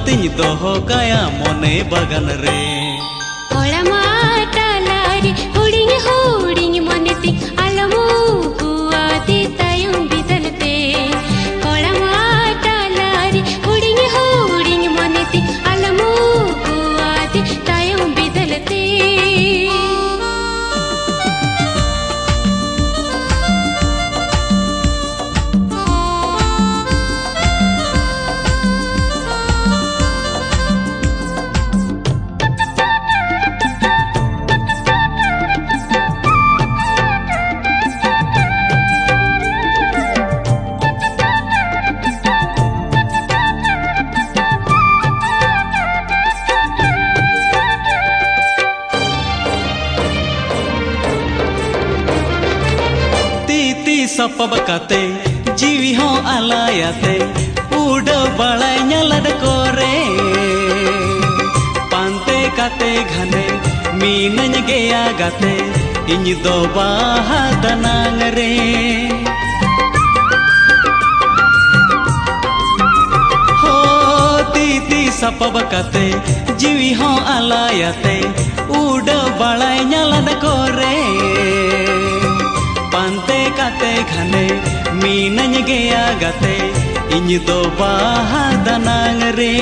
नातिनी दोहो काया मोने बगन रे कोळमा टालारी हुडिंग हुडिंग मोनेती आलमो कुआती तायम बिदलते कोळमा टालारी हुडिंग हुडिंग मोनेती आलमो कुआती तायम बिदलते सपब काते जीवी हो आलायाते उड़ बड़ाई नलद कोरे पांते काते घने मीनन गया गाते इन दो बाहा दनांग रे हो ती सपब काते जीवी हो आलायाते उड़ बड़ाई नलद कोरे पांते काते घने मीनन गया गाते इन दो बाहा दनांग रे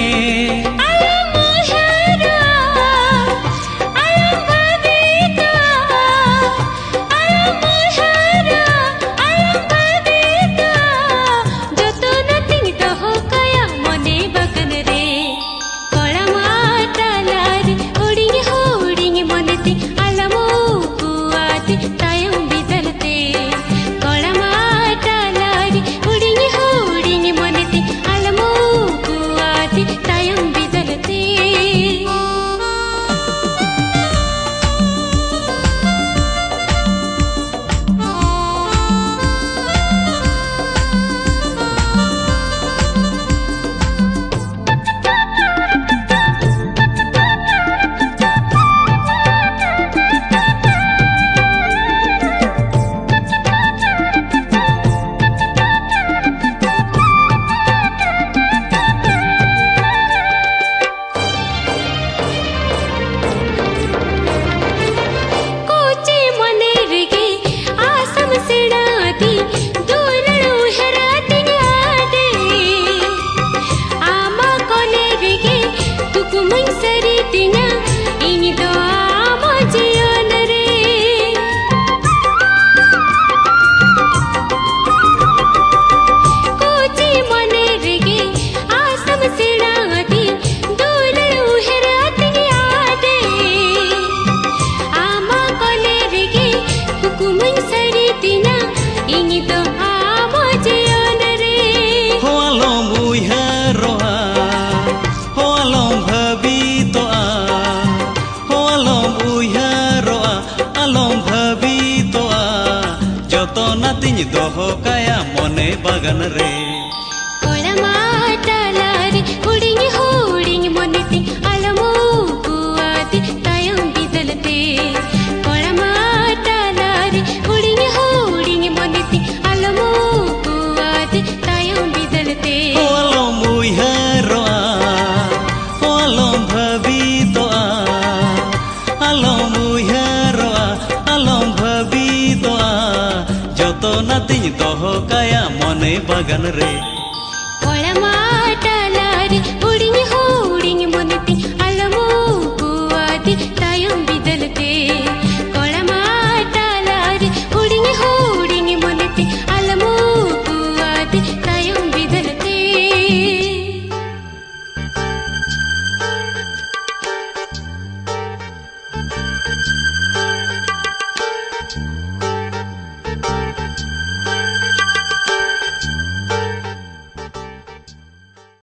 नातिनी दोहो काया मोने बगन रे कोळमा टालारी हुडिंग हुडिंग मोनेती आलमो कुआती तायम बिदलते कोळमा टालारी हुडिंग हुडिंग मोनेती आलमो कुआती तायम बिदलते होलो मुयहरोआ होलो भवितोआ आलो मुयहरोआ आलो भवितोआ तो नातिनी दोहो काया मोने बगन रे।